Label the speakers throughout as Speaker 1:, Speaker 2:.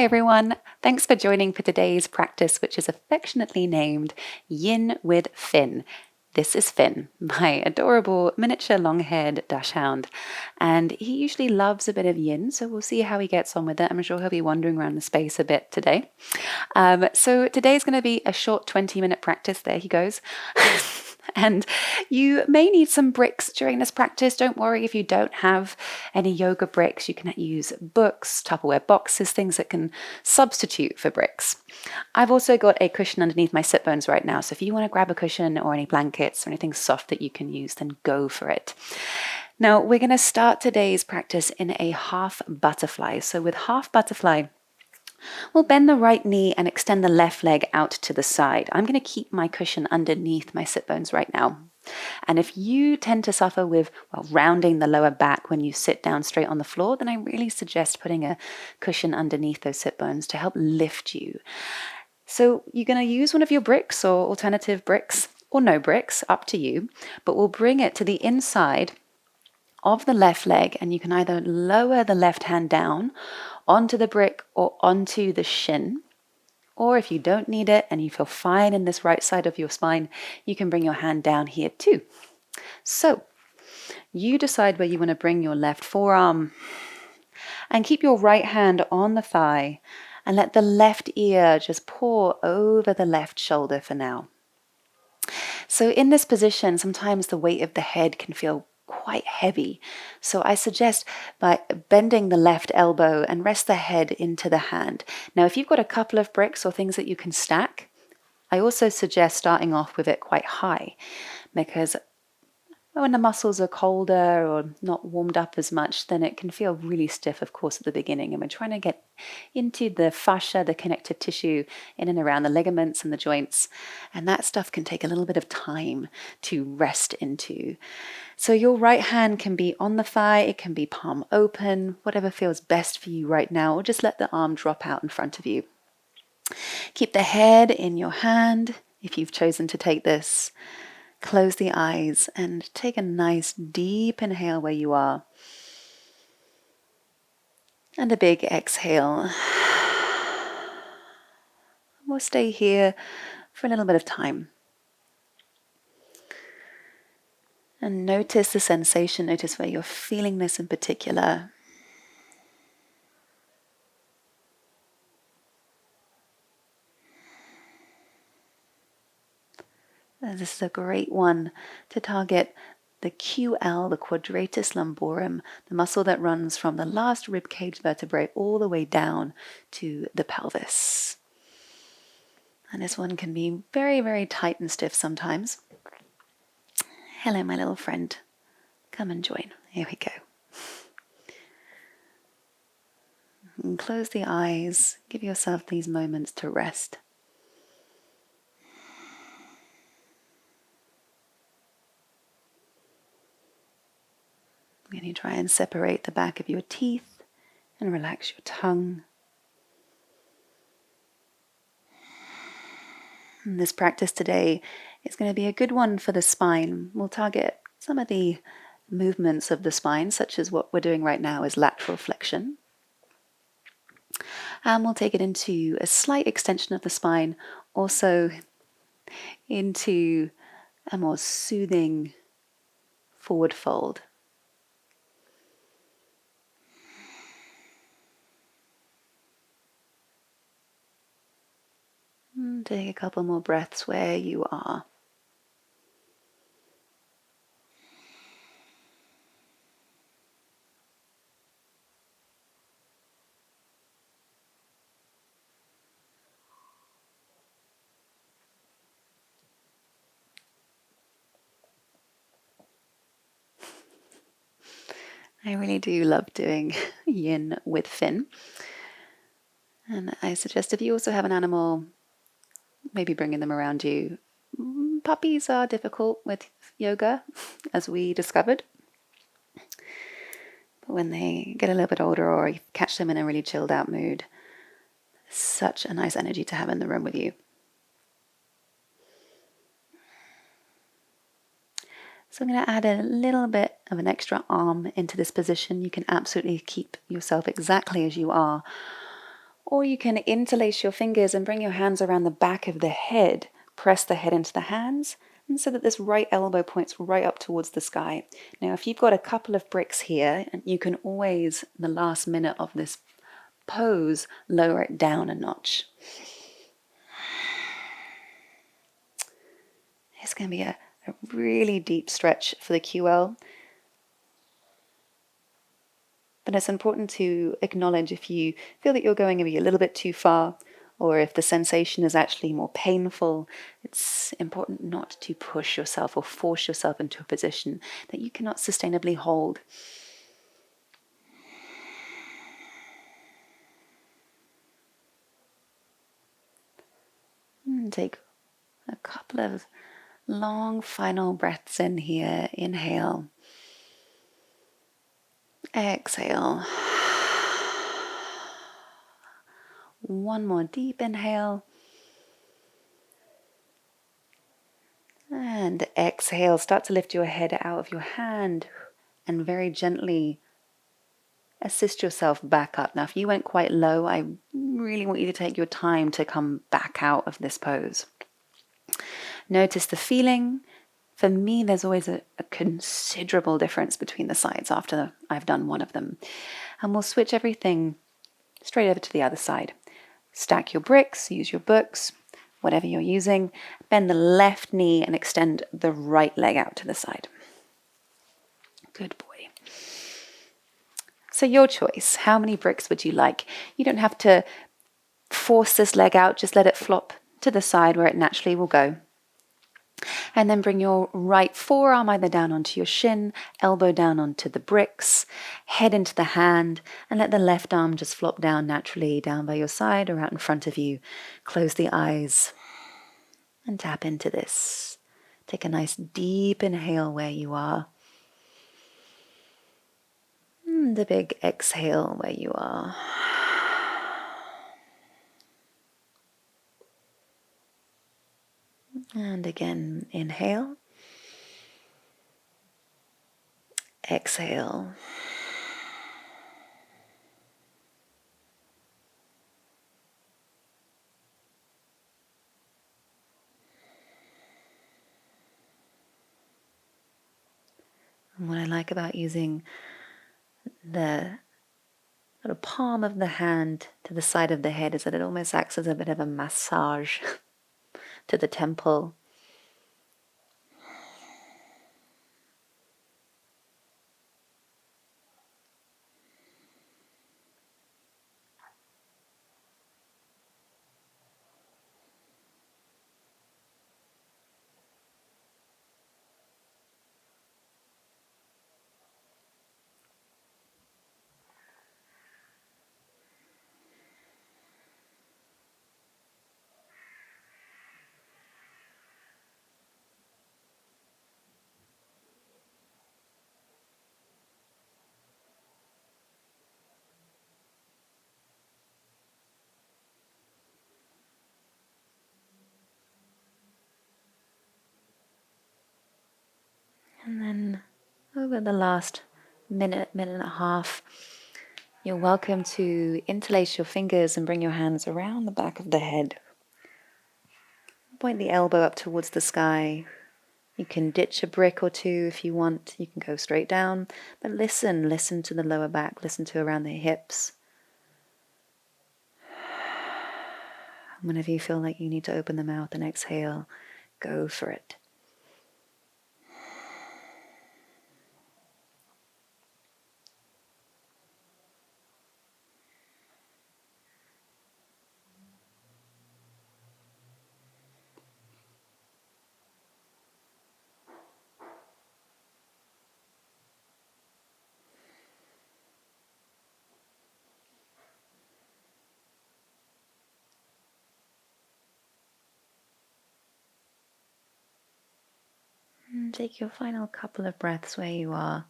Speaker 1: everyone. Thanks for joining for today's practice, which is affectionately named Yin with Finn. This is Finn, my adorable miniature long-haired dachshund, and he usually loves a bit of yin, so we'll see how he gets on with it. I'm sure he'll be wandering around the space a bit today. So today's going to be a short 20-minute practice. There he goes. And you may need some bricks during this practice. Don't worry if you don't have any yoga bricks. You can use books, Tupperware boxes, things that can substitute for bricks. I've also got a cushion underneath my sit bones right now, so if you want to grab a cushion or any blankets or anything soft that you can use, then go for it. Now, we're going to start today's practice in a half butterfly. So with half butterfly, we'll bend the right knee and extend the left leg out to the side. I'm going to keep my cushion underneath my sit bones right now. And if you tend to suffer with rounding the lower back when you sit down straight on the floor, then I really suggest putting a cushion underneath those sit bones to help lift you. So you're going to use one of your bricks or alternative bricks or no bricks, up to you, but we'll bring it to the inside of the left leg, and you can either lower the left hand down onto the brick or onto the shin. Or if you don't need it and you feel fine in this right side of your spine, you can bring your hand down here too. So you decide where you want to bring your left forearm and keep your right hand on the thigh and let the left ear just pour over the left shoulder for now. So in this position, sometimes the weight of the head can feel quite heavy. So I suggest by bending the left elbow and rest the head into the hand. Now, if you've got a couple of bricks or things that you can stack, I also suggest starting off with it quite high, because when the muscles are colder or not warmed up as much, then it can feel really stiff, of course, at the beginning. And we're trying to get into the fascia, the connective tissue, in and around the ligaments and the joints. And that stuff can take a little bit of time to rest into. So your right hand can be on the thigh, it can be palm open, whatever feels best for you right now, or just let the arm drop out in front of you. Keep the head in your hand if you've chosen to take this. Close the eyes and take a nice deep inhale where you are. And a big exhale. We'll stay here for a little bit of time. And notice the sensation, notice where you're feeling this in particular. This is a great one to target the QL, the quadratus lumborum, the muscle that runs from the last rib cage vertebrae all the way down to the pelvis. And this one can be very, very tight and stiff sometimes. Hello, my little friend. Come and join. Here we go. And close the eyes. Give yourself these moments to rest. And you try and separate the back of your teeth and relax your tongue. And this practice today is going to be a good one for the spine. We'll target some of the movements of the spine, such as what we're doing right now is lateral flexion. And we'll take it into a slight extension of the spine, also into a more soothing forward fold. Take a couple more breaths where you are. I really do love doing yin with Finn. And I suggest if you also have an animal, maybe bringing them around you. Puppies are difficult with yoga, as we discovered. But when they get a little bit older or you catch them in a really chilled out mood, such a nice energy to have in the room with you. So I'm going to add a little bit of an extra arm into this position. You can absolutely keep yourself exactly as you are. Or you can interlace your fingers and bring your hands around the back of the head. Press the head into the hands, and so that this right elbow points right up towards the sky. Now, if you've got a couple of bricks here, you can always, in the last minute of this pose, lower it down a notch. It's going to be a really deep stretch for the QL. But it's important to acknowledge if you feel that you're going maybe a little bit too far, or if the sensation is actually more painful. It's important not to push yourself or force yourself into a position that you cannot sustainably hold. And take a couple of long final breaths in here. Inhale. Exhale. One more deep inhale. And exhale. Start to lift your head out of your hand and very gently assist yourself back up. Now, if you went quite low, I really want you to take your time to come back out of this pose. Notice the feeling. For me, there's always a considerable difference between the sides after I've done one of them. And we'll switch everything straight over to the other side. Stack your bricks, use your books, whatever you're using. Bend the left knee and extend the right leg out to the side. Good boy. So your choice. How many bricks would you like? You don't have to force this leg out. Just let it flop to the side where it naturally will go. And then bring your right forearm either down onto your shin, elbow down onto the bricks, head into the hand, and let the left arm just flop down naturally down by your side or out in front of you. Close the eyes and tap into this. Take a nice deep inhale where you are. And a big exhale where you are. And again, inhale. Exhale. And what I like about using the sort of palm of the hand to the side of the head is that it almost acts as a bit of a massage to the temple. And then over the last minute and a half, you're welcome to interlace your fingers and bring your hands around the back of the head. Point the elbow up towards the sky. You can ditch a brick or two if you want. You can go straight down, but listen to the lower back, listen to around the hips. Whenever you feel like you need to open the mouth and exhale, go for it. And take your final couple of breaths where you are.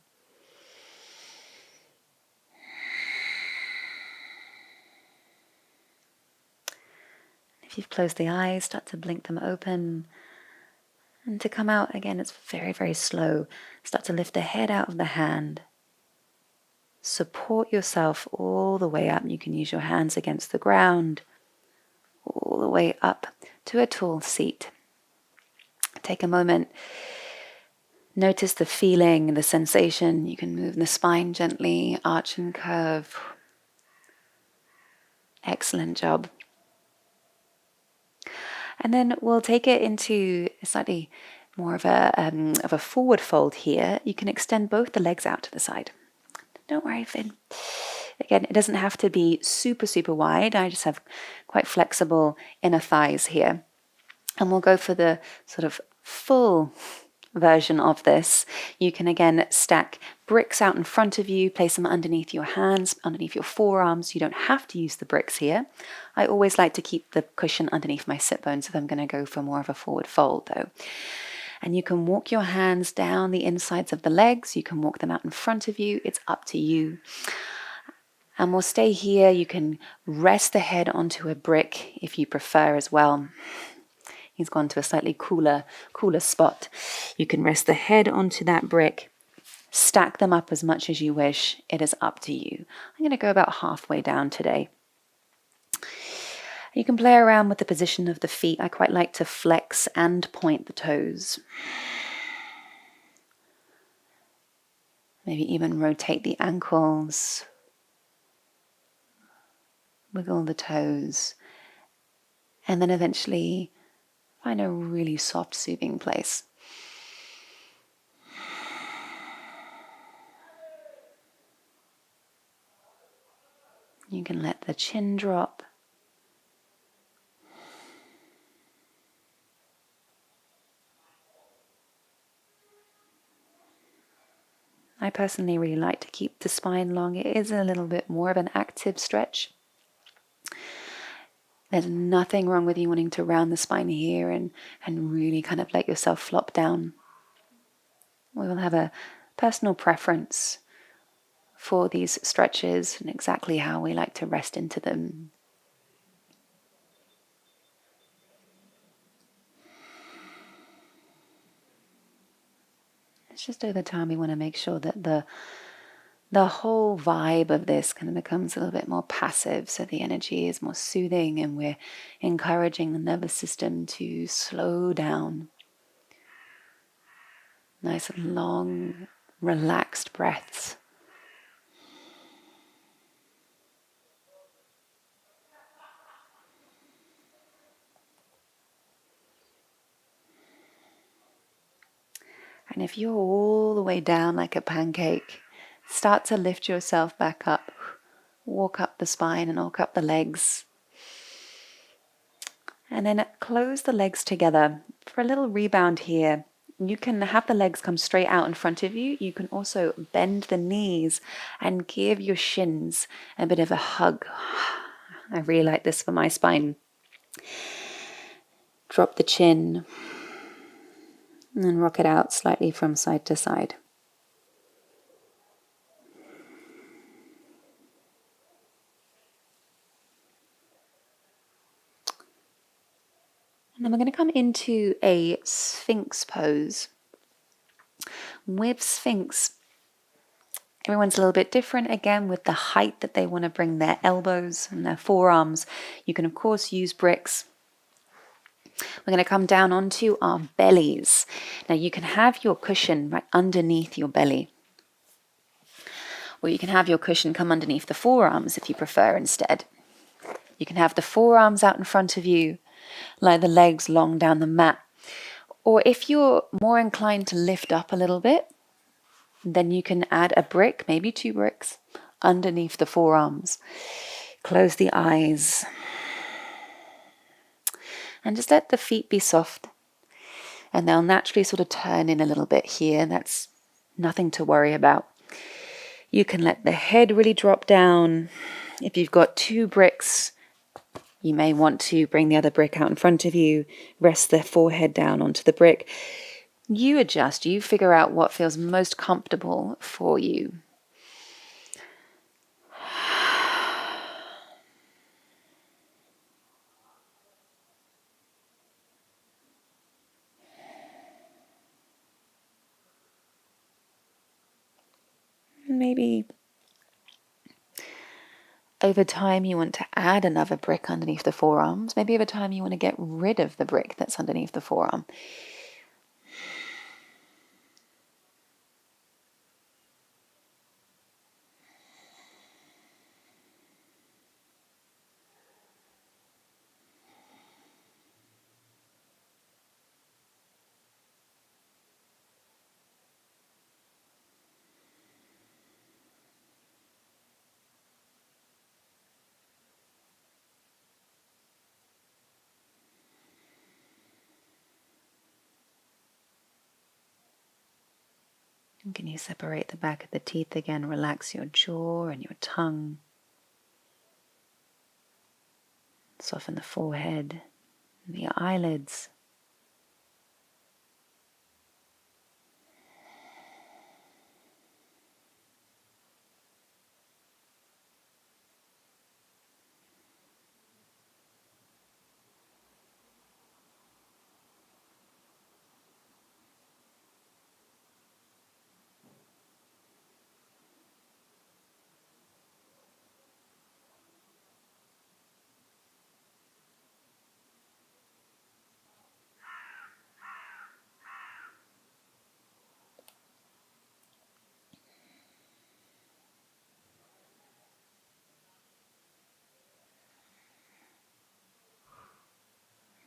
Speaker 1: If you've closed the eyes, start to blink them open. And to come out, again, it's very, very slow. Start to lift the head out of the hand. support yourself all the way up. You can use your hands against the ground, all the way up to a tall seat. Take a moment. Notice the feeling, the sensation. You can move the spine gently, arch and curve. Excellent job. And then we'll take it into slightly more of a forward fold here. You can extend both the legs out to the side. Don't worry, Finn. Again, it doesn't have to be super, super wide. I just have quite flexible inner thighs here. And we'll go for the sort of full version of this. You can again stack bricks out in front of you, place them underneath your hands, underneath your forearms. You don't have to use the bricks here. I always like to keep the cushion underneath my sit bones if I'm going to go for more of a forward fold though. And you can walk your hands down the insides of the legs. You can walk them out in front of you. It's up to you. And we'll stay here. You can rest the head onto a brick if you prefer as well. He's gone to a slightly cooler spot. You can rest the head onto that brick. Stack them up as much as you wish. It is up to you. I'm going to go about halfway down today. You can play around with the position of the feet. I quite like to flex and point the toes. Maybe even rotate the ankles. Wiggle the toes. And then eventually find a really soft, soothing place. You can let the chin drop. I personally really like to keep the spine long. It is a little bit more of an active stretch. There's nothing wrong with you wanting to round the spine here and really kind of let yourself flop down. We will have a personal preference for these stretches and exactly how we like to rest into them. It's just over time we want to make sure that the whole vibe of this kind of becomes a little bit more passive, so the energy is more soothing and we're encouraging the nervous system to slow down. Nice long, relaxed breaths. And if you're all the way down like a pancake, start to lift yourself back up. Walk up the spine and walk up the legs. And then close the legs together. For a little rebound here, you can have the legs come straight out in front of you. You can also bend the knees and give your shins a bit of a hug. I really like this for my spine. Drop the chin and then rock it out slightly from side to side. And then we're going to come into a Sphinx pose. With Sphinx, everyone's a little bit different again with the height that they want to bring their elbows and their forearms. You can, of course, use bricks. We're going to come down onto our bellies. Now, you can have your cushion right underneath your belly. Or you can have your cushion come underneath the forearms if you prefer instead. You can have the forearms out in front of you, lie the legs long down the mat. Or if you're more inclined to lift up a little bit, then you can add a brick, maybe 2 bricks, underneath the forearms. Close the eyes. And just let the feet be soft. And they'll naturally sort of turn in a little bit here. That's nothing to worry about. You can let the head really drop down. If you've got 2 bricks, you may want to bring the other brick out in front of you, rest the forehead down onto the brick. You adjust, you figure out what feels most comfortable for you. Maybe over time you want to add another brick underneath the forearms. Maybe over time you want to get rid of the brick that's underneath the forearm. And can you separate the back of the teeth again? Relax your jaw and your tongue. Soften the forehead and the eyelids.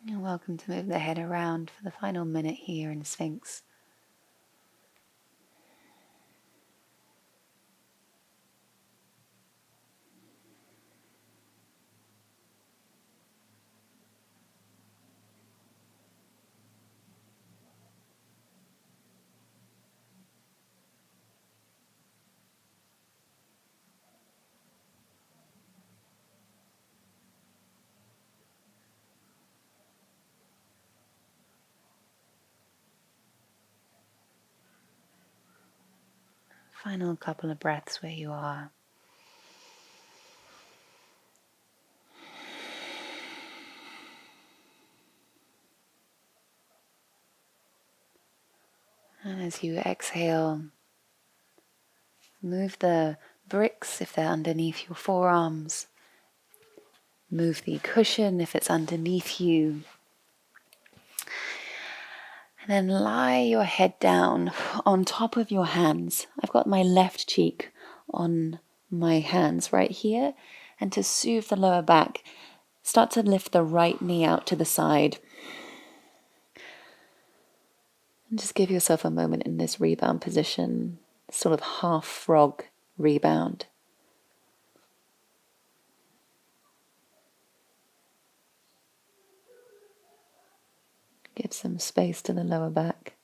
Speaker 1: You're welcome to move the head around for the final minute here in Sphinx. Final couple of breaths where you are. And as you exhale, move the bricks if they're underneath your forearms. Move the cushion if it's underneath you. And then lie your head down on top of your hands. I've got my left cheek on my hands right here. And to soothe the lower back, start to lift the right knee out to the side. And just give yourself a moment in this rebound position, sort of half frog rebound. Give some space to the lower back.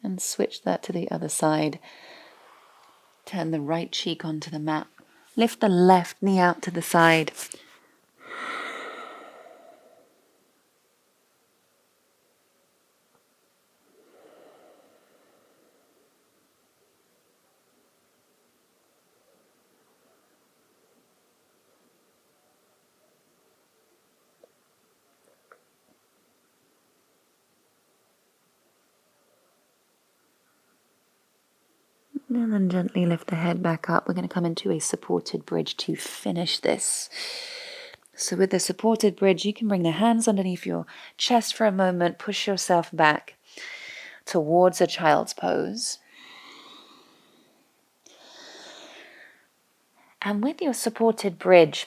Speaker 1: And switch that to the other side. Turn the right cheek onto the mat. Lift the left knee out to the side. And then gently lift the head back up. We're going to come into a supported bridge to finish this. So with the supported bridge, you can bring the hands underneath your chest for a moment. Push yourself back towards a child's pose. And with your supported bridge,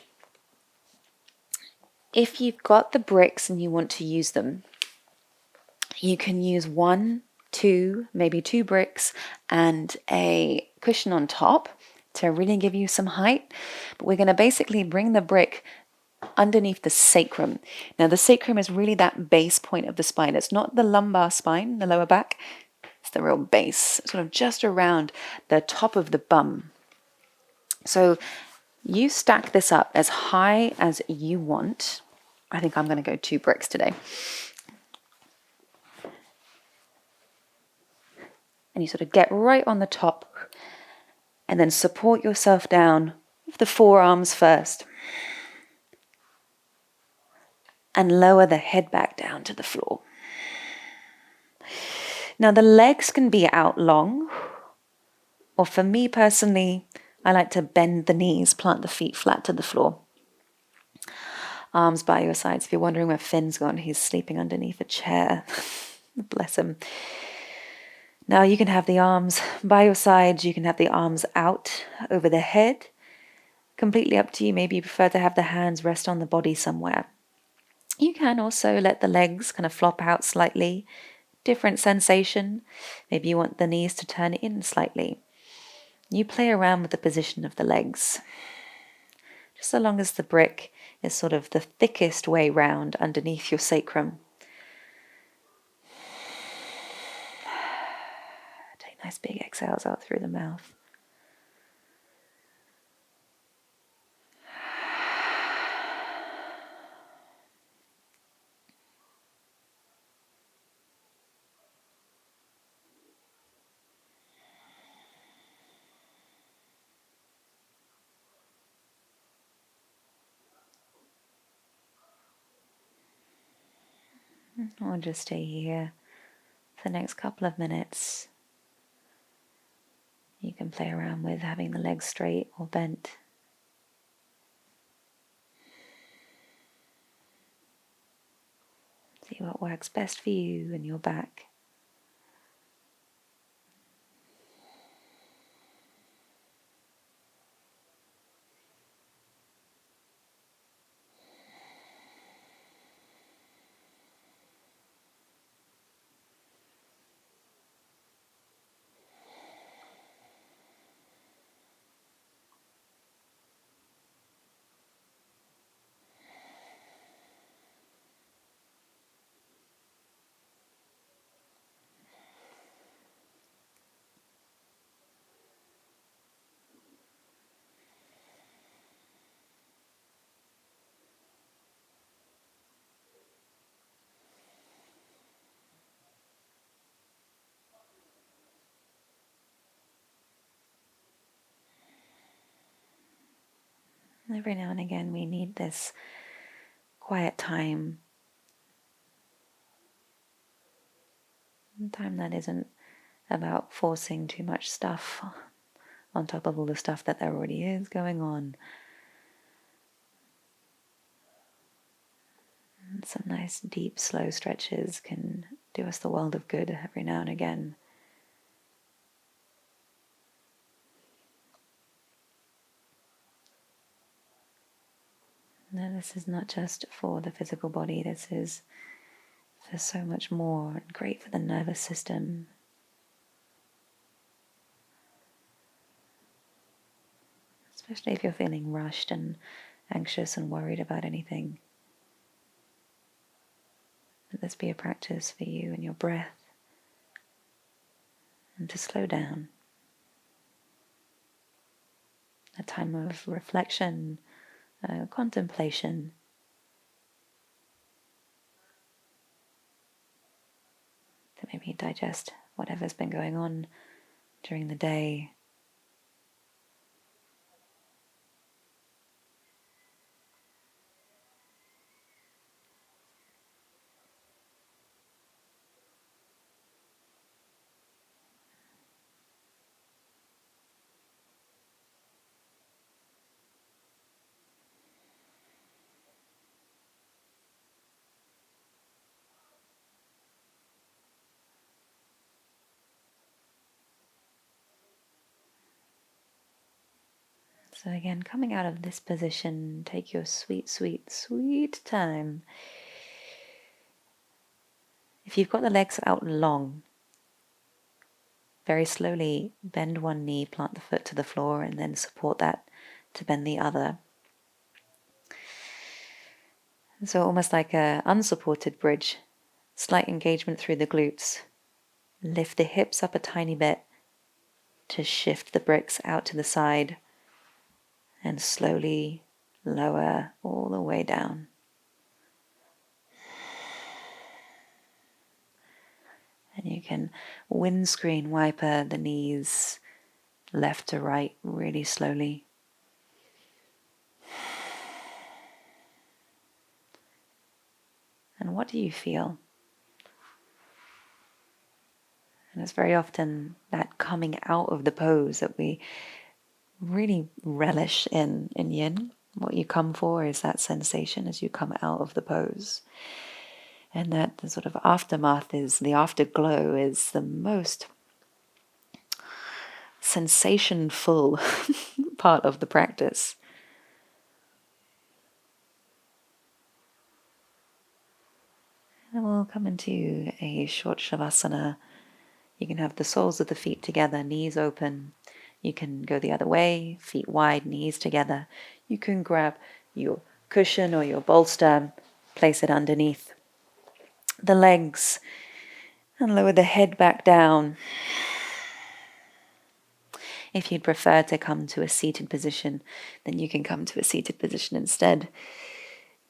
Speaker 1: if you've got the bricks and you want to use them, you can use 1, 2, maybe 2 bricks and a cushion on top to really give you some height. But we're going to basically bring the brick underneath the sacrum. Now the sacrum is really that base point of the spine. It's not the lumbar spine, the lower back. It's the real base, sort of just around the top of the bum. So you stack this up as high as you want. I think I'm going to go 2 bricks today. And you sort of get right on the top and then support yourself down with the forearms first. And lower the head back down to the floor.
Speaker 2: Now the legs can be out long, or for me personally, I like to bend the knees, plant the feet flat to the floor. Arms by your sides. If you're wondering where Finn's gone, he's sleeping underneath a chair. Bless him. Now you can have the arms by your sides. You can have the arms out over the head. Completely up to you. Maybe you prefer to have the hands rest on the body somewhere. You can also let the legs kind of flop out slightly. Different sensation. Maybe you want the knees to turn in slightly. You play around with the position of the legs. Just so long as the brick is sort of the thickest way round underneath your sacrum. Take nice big exhales out through the mouth. Or just stay here for the next couple of minutes. You can play around with having the legs straight or bent. See what works best for you and your back. Every now and again we need this quiet time. Time that isn't about forcing too much stuff on top of all the stuff that there already is going on. And some nice deep slow stretches can do us the world of good every now and again. Now this is not just for the physical body, this is for so much more, and great for the nervous system. Especially if you're feeling rushed and anxious and worried about anything. Let this be a practice for you and your breath, and to slow down. A time of reflection, contemplation. To maybe digest whatever's been going on during the day. So again, coming out of this position, take your sweet, sweet, sweet time. If you've got the legs out long, very slowly bend one knee, plant the foot to the floor, and then support that to bend the other. So almost like an unsupported bridge, slight engagement through the glutes. Lift the hips up a tiny bit to shift the bricks out to the side and slowly lower all the way down. And you can windscreen wiper the knees left to right really slowly. And what do you feel? And it's very often that coming out of the pose that we really relish in yin. What you come for is that sensation as you come out of the pose. And that the sort of aftermath is, the afterglow is the most sensation-full part of the practice. And we'll come into a short shavasana. You can have the soles of the feet together, knees open. You can go the other way, feet wide, knees together. You can grab your cushion or your bolster, place it underneath the legs, and lower the head back down. If you'd prefer to come to a seated position, then you can come to a seated position instead.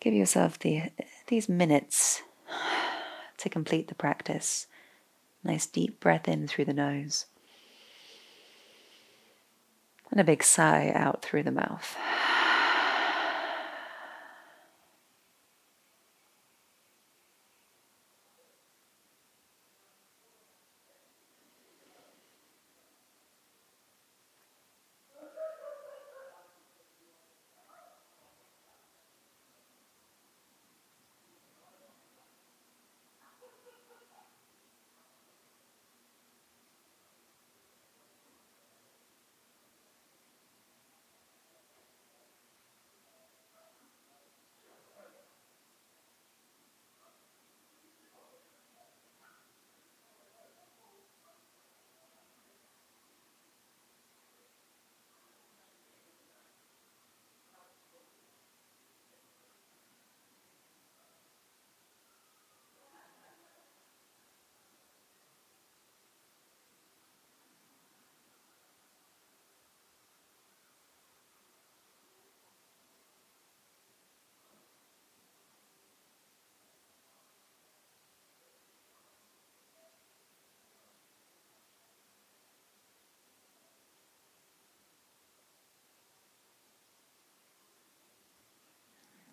Speaker 2: Give yourself these minutes to complete the practice. Nice deep breath in through the nose. And a big sigh out through the mouth.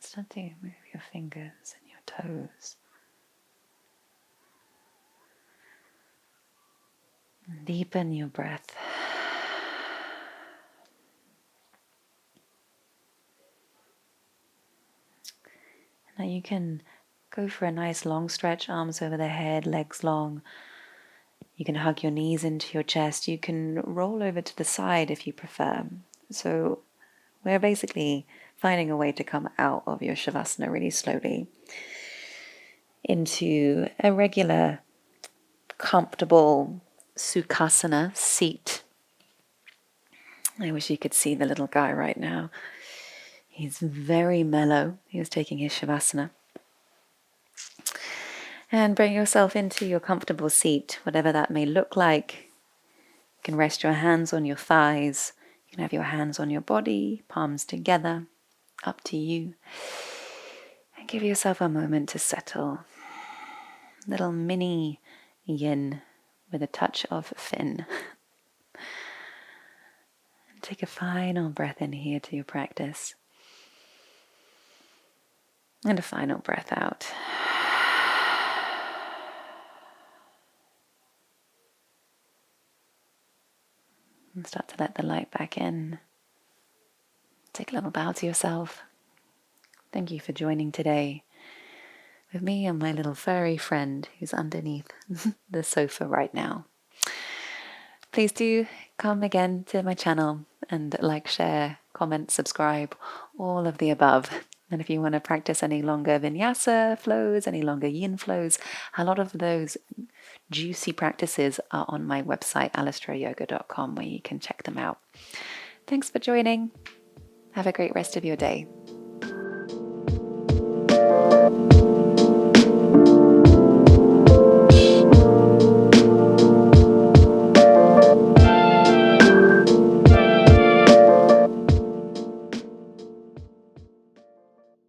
Speaker 2: Start to move your fingers and your toes. Deepen your breath. Now you can go for a nice long stretch, arms over the head, legs long. You can hug your knees into your chest. You can roll over to the side if you prefer. So we're basically finding a way to come out of your shavasana really slowly into a regular, comfortable sukhasana seat. I wish you could see the little guy right now. He's very mellow. He was taking his shavasana. And bring yourself into your comfortable seat, whatever that may look like. You can rest your hands on your thighs. You can have your hands on your body, palms together, up to you. And give yourself a moment to settle. Little mini yin with a touch of fin. And take a final breath in here to your practice. And a final breath out. And start to let the light back in. Take a little bow to yourself. Thank you for joining today with me and my little furry friend who's underneath the sofa right now. Please do come again to my channel and like, share, comment, subscribe, all of the above. And if you want to practice any longer vinyasa flows, any longer yin flows, a lot of those juicy practices are on my website, alicetrowyoga.com, where you can check them out. Thanks for joining. Have a great rest of your day.